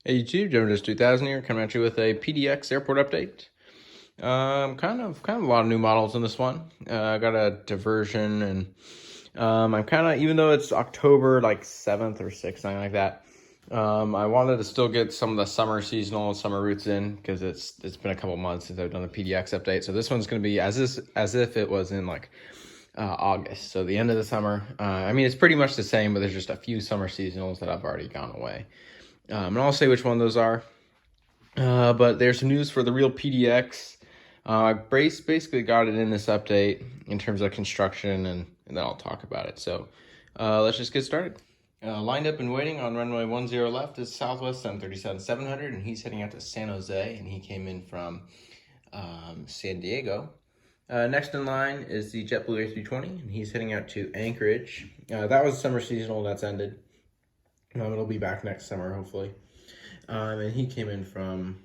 Hey YouTube, Geminijets 2000 here, coming at you with a PDX airport update. Kind of a lot of new models in this one. I got a diversion, and I'm kind of, even though it's October like 7th or 6th, something like that, I wanted to still get some of the summer seasonal summer routes in because it's been a couple months since I've done the PDX update. So this one's going to be as if it was in like August, so the end of the summer. I mean, it's pretty much the same, but there's just a few summer seasonals that have already gone away. And I'll say which one those are. But there's some news for the real PDX. I basically got it in this update in terms of construction, and then I'll talk about it. So let's just get started. Lined up and waiting on runway 10 left is Southwest 737-700, and he's heading out to San Jose, and he came in from San Diego. Next in line is the JetBlue A320, and he's heading out to Anchorage. That was summer seasonal, that's ended. It'll be back next summer, hopefully. And he came in from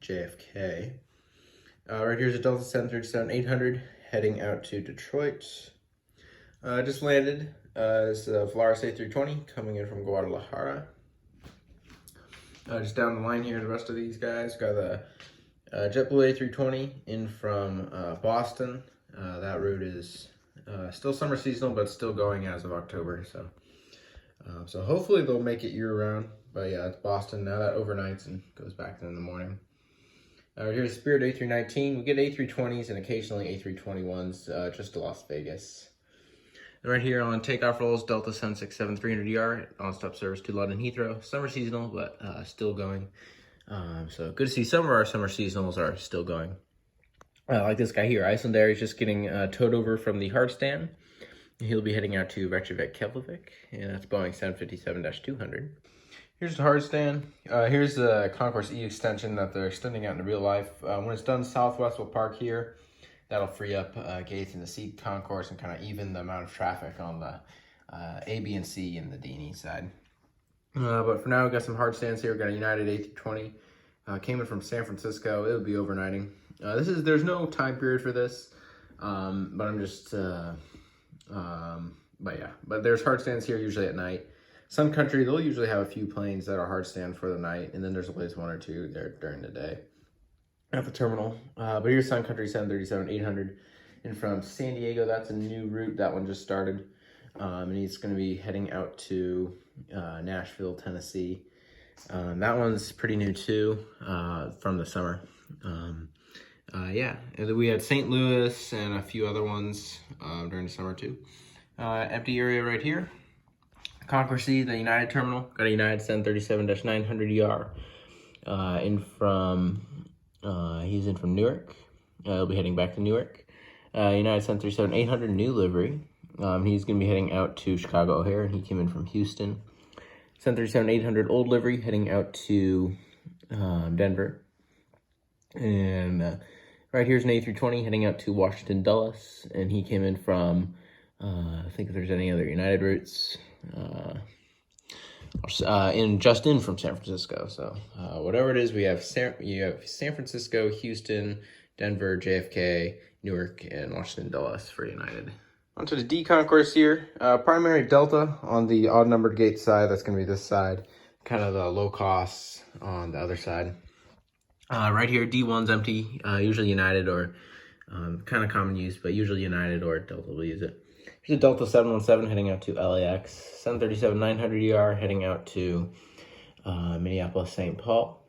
JFK. Right here's a Delta 737-800 heading out to Detroit. Just landed is the Volaris A320 coming in from Guadalajara. Just down the line here, the rest of these guys got the JetBlue A320 in from Boston. That route is still summer seasonal, but still going as of October. So hopefully they'll make it year-round. But yeah, it's Boston now. That overnights and goes back in the morning. Here's Spirit A319. We get A320s and occasionally A321s just to Las Vegas. And right here on takeoff rolls, Delta 767-300ER on-stop service to London Heathrow. Summer seasonal, but still going. So good to see some of our summer seasonals are still going. Like this guy here, Icelandair, is just getting towed over from the hard stand. He'll be heading out to Reykjavik, Keflavik, and that's Boeing 757-200. Here's the hard stand. Here's the Concourse E extension that they're extending out into real life. When it's done, Southwest will park here. That'll free up gates in the C concourse and kind of even the amount of traffic on the A, B, and C and the D and E side. But for now, we've got some hard stands here. We've got a United A320. Came in from San Francisco. It'll be overnighting. There's no time period for this, but I'm just... but there's hard stands here usually at night. Sun Country, they'll usually have a few planes that are hard stand for the night, and then there's always one or two there during the day at the terminal. But here's Sun Country 737-800 in from San Diego. That's a new route. That one just started, and he's going to be heading out to Nashville, Tennessee. That one's pretty new too, from the summer. Yeah, and we had St. Louis and a few other ones during the summer too. Empty area right here. Concourse C, the United terminal, got a United 737-900ER he's in from Newark. He'll be heading back to Newark. United 737-800 new livery. He's going to be heading out to Chicago O'Hare, and he came in from Houston. 737-800 old livery heading out to Denver. And right here's an A320 heading out to Washington Dulles, and he came in from, I think if there's any other United routes, just in from San Francisco. So whatever it is, you have San Francisco, Houston, Denver, JFK, Newark, and Washington Dulles for United. Onto the D concourse here. Primary Delta on the odd-numbered gate side. That's going to be this side. Kind of the low costs on the other side. Right here, D1's empty, usually United or kind of common use, but usually United or Delta will use it. Here's a Delta 717 heading out to LAX, 737-900ER heading out to Minneapolis, St. Paul,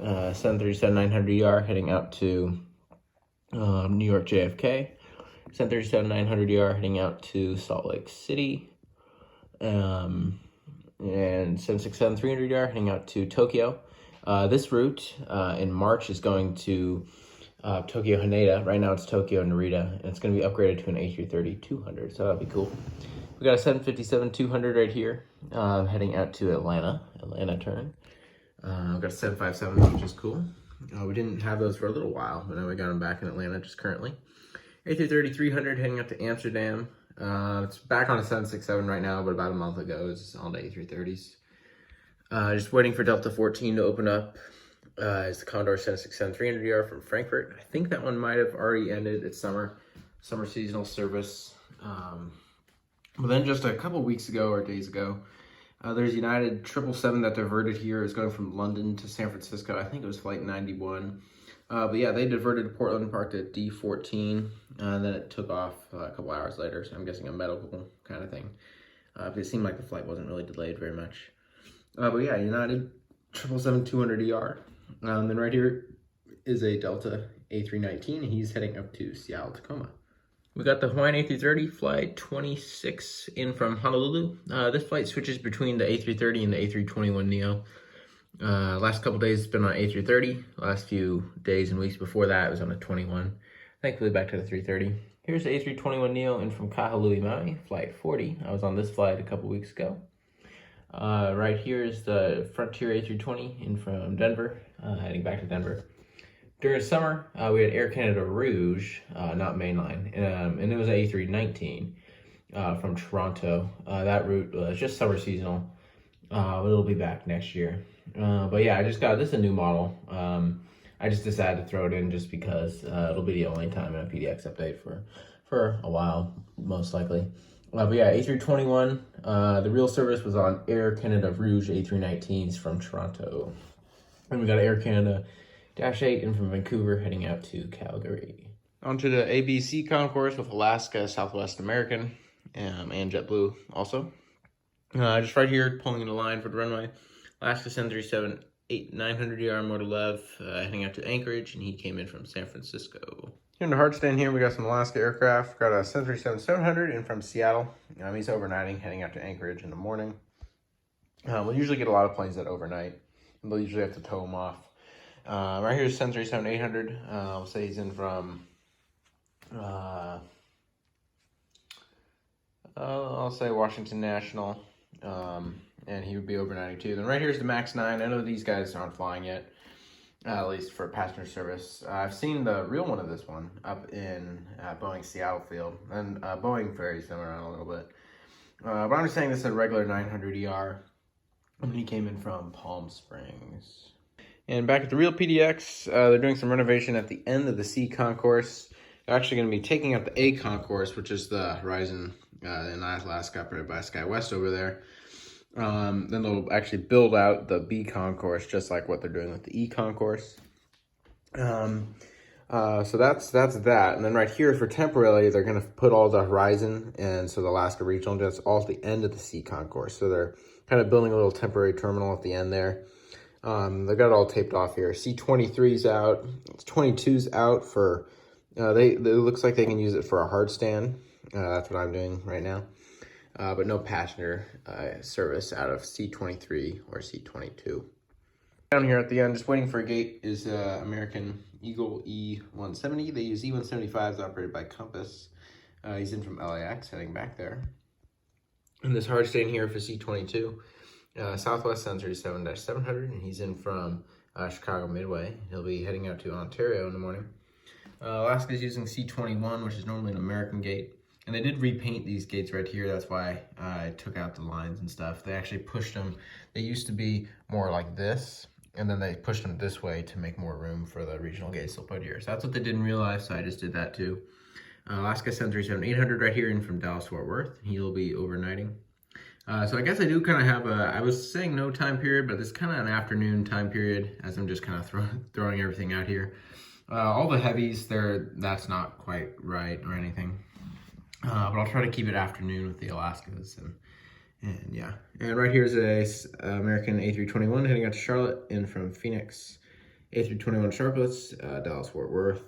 737-900ER heading out to New York, JFK, 737-900ER heading out to Salt Lake City, and 767-300ER heading out to Tokyo. This route in March is going to Tokyo Haneda. Right now it's Tokyo Narita, and it's going to be upgraded to an A330-200, so that'll be cool. We got a 757-200 right here, heading out to Atlanta turn. We've got a 757, which is cool. We didn't have those for a little while, but now we got them back in Atlanta just currently. A330-300 heading up to Amsterdam. It's back on a 767 right now, but about a month ago it was on the A330s. Just waiting for Delta 14 to open up. Is the Condor 767-300ER from Frankfurt. I think that one might have already ended its summer seasonal service. But then just a couple weeks ago or days ago, There's United 777 that diverted here. It's going from London to San Francisco. I think it was flight 91. But yeah, they diverted to Portland, parked at D14, and then it took off a couple hours later. So I'm guessing a medical kind of thing. But it seemed like the flight wasn't really delayed very much. But yeah, United 777-200ER. Then right here is a Delta A319. He's heading up to Seattle, Tacoma. We got the Hawaiian A330 flight 26 in from Honolulu. This flight switches between the A330 and the A321neo. Last couple days it's been on A330. Last few days and weeks before that it was on a 21. Thankfully back to the 330. Here's the A321neo in from Kahului, Maui, flight 40. I was on this flight a couple weeks ago. Right here is the Frontier A320 in from Denver, heading back to Denver. During summer, we had Air Canada Rouge, not mainline, and it was an A319 from Toronto. That route was just summer seasonal, but it'll be back next year. But yeah, I just got, this is a new model. I just decided to throw it in just because it'll be the only time in a PDX update for a while, most likely. But yeah, A321, the real service was on Air Canada Rouge A319s from Toronto. And we got Air Canada -8 in from Vancouver, heading out to Calgary. Onto the ABC concourse with Alaska, Southwest American, and JetBlue also. Just right here, pulling in a line for the runway. Alaska 737-900ER Motor heading out to Anchorage, and he came in from San Francisco. Here in the hard stand here, we got some Alaska aircraft. Got a 737-700 in from Seattle. He's overnighting, heading out to Anchorage in the morning. We'll usually get a lot of planes that overnight, and they'll usually have to tow them off. Right here's 737-800. I'll say he's in from, I'll say Washington National, and he would be overnighting too. Then right here's the MAX 9. I know these guys aren't flying yet, at least for passenger service. I've seen the real one of this one up in Boeing Seattle field, and Boeing ferries them around a little bit. But I'm just saying this is a regular 900ER, and he came in from Palm Springs. And back at the real PDX, they're doing some renovation at the end of the C concourse. They're actually going to be taking out the A concourse, which is the Horizon in Alaska operated by SkyWest over there. Then they'll actually build out the B concourse, just like what they're doing with the E concourse. So that's that. And then right here for temporarily, they're going to put all the Horizon and so the Alaska Regional Jets all at the end of the C concourse. So they're kind of building a little temporary terminal at the end there. They got it all taped off here. C-23's out. 22's out for, it looks like they can use it for a hard stand. That's what I'm doing right now. But no passenger service out of C-23 or C-22. Down here at the end, just waiting for a gate, is American Eagle E-170. They use E-175s operated by Compass. He's in from LAX, heading back there. And this hard stand here for C-22. Southwest 737-700, and he's in from Chicago Midway. He'll be heading out to Ontario in the morning. Alaska's using C-21, which is normally an American gate. And they did repaint these gates right here. That's why I took out the lines and stuff. They actually pushed them. They used to be more like this, and then they pushed them this way to make more room for the regional gates they'll put here. So that's what they didn't realize, so I just did that too. Alaska 737-800 right here in from Dallas-Fort Worth. He'll be overnighting. So I guess I do kind of have I was saying no time period, but it's kind of an afternoon time period as I'm just kind of throwing everything out here. All the heavies, that's not quite right or anything. But I'll try to keep it afternoon with the Alaskas and yeah. And right here's a American A321 heading out to Charlotte in from Phoenix. A321 Sharplets, Dallas-Fort Worth.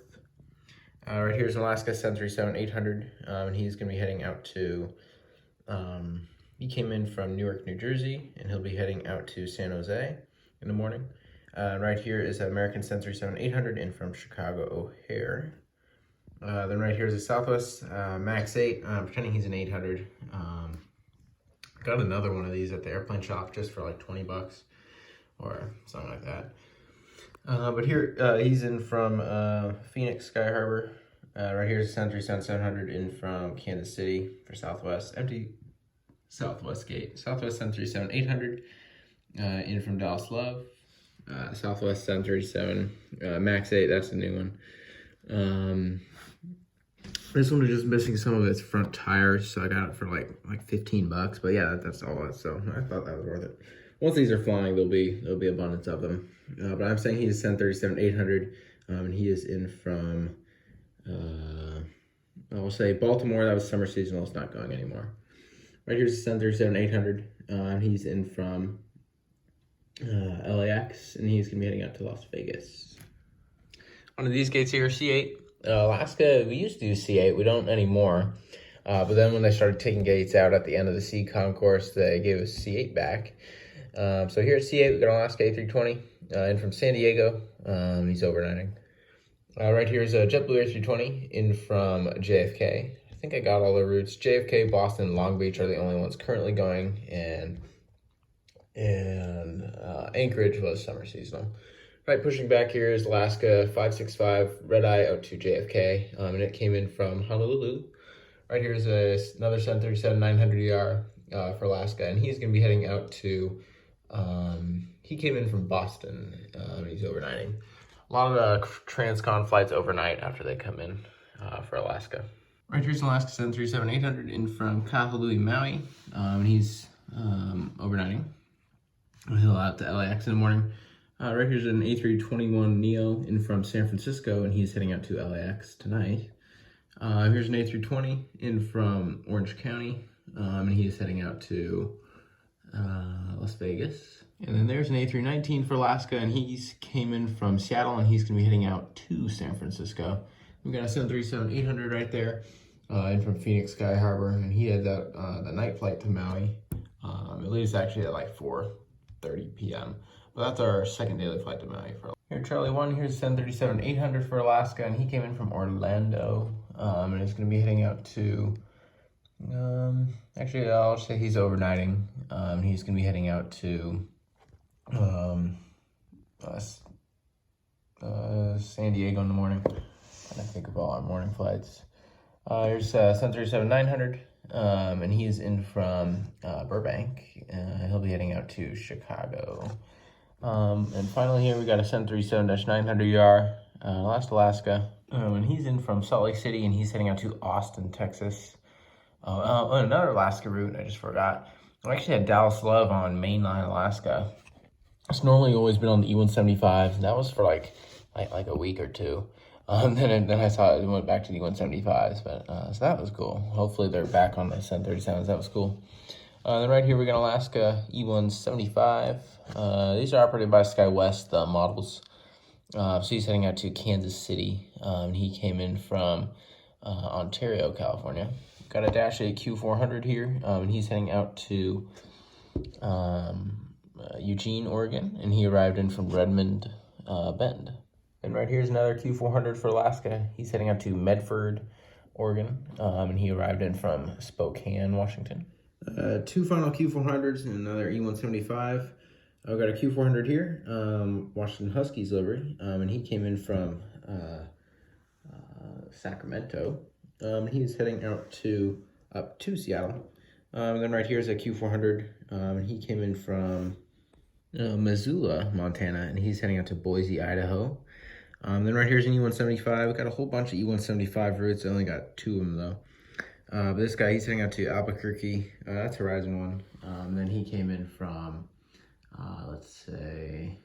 Right here's an Alaska 737-800, and he's going to be heading out to, he came in from Newark, New Jersey, and he'll be heading out to San Jose in the morning. Right here is an American 737-800 in from Chicago O'Hare. Then right here is a Southwest MAX 8. I'm pretending he's an 800. Got another one of these at the airplane shop just for like 20 bucks or something like that. But here he's in from Phoenix Sky Harbor. Right here's a 737-700 in from Kansas City for Southwest. Empty Southwest gate. Southwest 737-800 in from Dallas Love. Southwest 737 MAX 8, that's the new one. This one is just missing some of its front tires, so I got it for like 15 bucks. But yeah, that's all that. So I thought that was worth it. Once these are flying, there'll be abundance of them. But I'm saying he's 737-800, and he is in from I'll say Baltimore. That was summer seasonal. It's not going anymore. Right here's the 737-800, and he's in from LAX, and he's gonna be heading out to Las Vegas. One of these gates here, C8. Alaska, we used to do C8, we don't anymore. But then when they started taking gates out at the end of the C concourse, they gave us C8 back. So here at C8, we got Alaska A320 in from San Diego. He's overnighting. Right here is a JetBlue A320 in from JFK. I think I got all the routes. JFK, Boston, Long Beach are the only ones currently going, and Anchorage was summer seasonal. Right, pushing back here is Alaska 565 Red Eye out to JFK, and it came in from Honolulu. Right here is another 737-900ER for Alaska, and he's going to be heading out to, he came in from Boston, and he's overnighting. A lot of transcon flights overnight after they come in for Alaska. Right here's Alaska 737-800 in from Kahului, Maui, and he's overnighting. He'll out to LAX in the morning. Right here's an A321neo in from San Francisco, and he's heading out to LAX tonight. Here's an A320 in from Orange County, and he's heading out to Las Vegas. And then there's an A319 for Alaska, and he's came in from Seattle, and he's going to be heading out to San Francisco. We've got a 737-800 right there in from Phoenix Sky Harbor, and he had the night flight to Maui. It leaves actually at like 4:30 p.m. But that's our second daily flight to Maui. Here, Charlie 1, here's 737-800 for Alaska, and he came in from Orlando, and he's going to be heading out to, actually, I'll say he's overnighting. He's going to be heading out to San Diego in the morning. I think of all our morning flights. Here's 737-900, and he is in from Burbank. He'll be heading out to Chicago. And finally here we got a 737-900ER, last Alaska, and he's in from Salt Lake City, and he's heading out to Austin, Texas. Another Alaska route, I just forgot. I actually had Dallas Love on mainline Alaska. It's normally always been on the E175, and that was for like a week or two. Then I saw it went back to the E175s, but so that was cool. Hopefully they're back on the 737s. That was cool. Then right here we got Alaska E175. These are operated by SkyWest, the models. So he's heading out to Kansas City. And he came in from Ontario, California. Got a Dash 8 Q400 here, and he's heading out to Eugene, Oregon, and he arrived in from Redmond, Bend. And right here's another Q400 for Alaska. He's heading out to Medford, Oregon, and he arrived in from Spokane, Washington. Two final Q400s and another E175. I've got a Q400 here, Washington Huskies livery, and he came in from Sacramento. He's heading up to Seattle. Then right here is a Q400, and he came in from Missoula, Montana, and he's heading out to Boise, Idaho. Then right here's an E175. We've got a whole bunch of E175 routes. I only got two of them though. But this guy, he's heading out to Albuquerque. That's Horizon 1. Then he came in from, let's say,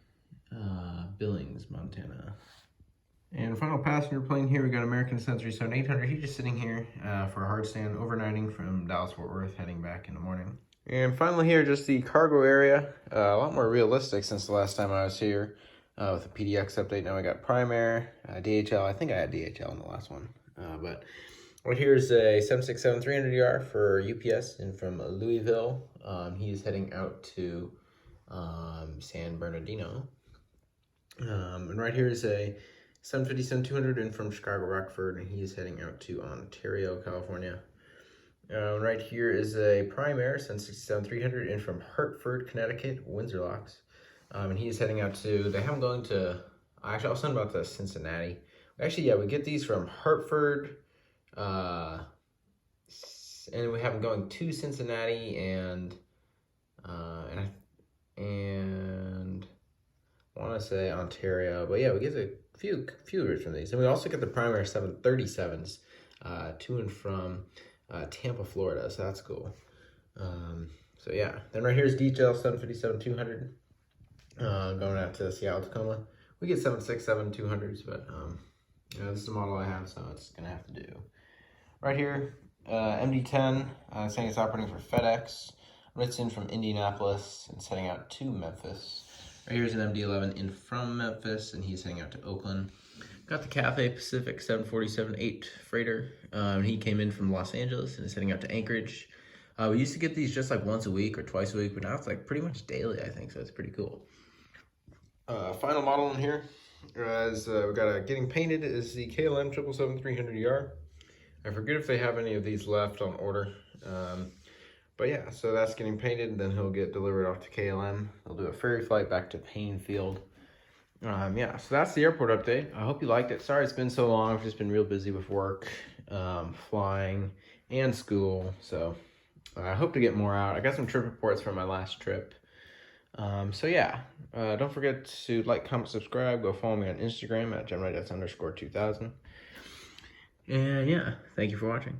Billings, Montana. And final passenger plane here, we got American 737-800. He's just sitting here for a hard stand, overnighting from Dallas-Fort Worth, heading back in the morning. And finally here, just the cargo area. A lot more realistic since the last time I was here with a PDX update. Now I got Prime Air, DHL. I think I had DHL in the last one. But right here is a 767-300ER for UPS and from Louisville. He's heading out to San Bernardino. And right here is a 757-200 in from Chicago Rockford, and he's heading out to Ontario, California. Right here is a Prime Air 767-300 in from Hartford, Connecticut, Windsor Locks. And he's heading out to, they have him going to, actually I'll send him out to Cincinnati. Actually, yeah, we get these from Hartford, and we have him going to Cincinnati and I want to say Ontario, but yeah, we get a few routes from these. And we also get the Prime Air 737s to and from Tampa, Florida, so that's cool. So yeah, then right here is detail 757-200 going out to Seattle, Tacoma. We get 767-200s, but you know, this is the model I have, so it's gonna have to do. Right here, MD-10 saying it's operating for FedEx. Writs in from Indianapolis and heading out to Memphis. Right here's an MD-11 in from Memphis, and he's heading out to Oakland. Got the Cathay Pacific 747-8 freighter. He came in from Los Angeles and is heading out to Anchorage. We used to get these just like once a week or twice a week, but now it's like pretty much daily, I think, so it's pretty cool. Final model in here is we got a getting painted is the KLM 777-300ER. I forget if they have any of these left on order. But yeah, so that's getting painted, and then he'll get delivered off to KLM. They'll do a ferry flight back to Painfield. Yeah, so that's the airport update. I hope you liked it. Sorry it's been so long. I've just been real busy with work, flying, and school. So I hope to get more out. I got some trip reports from my last trip. So yeah, don't forget to like, comment, subscribe. Go follow me on Instagram at Geminijets_2000. And yeah, thank you for watching.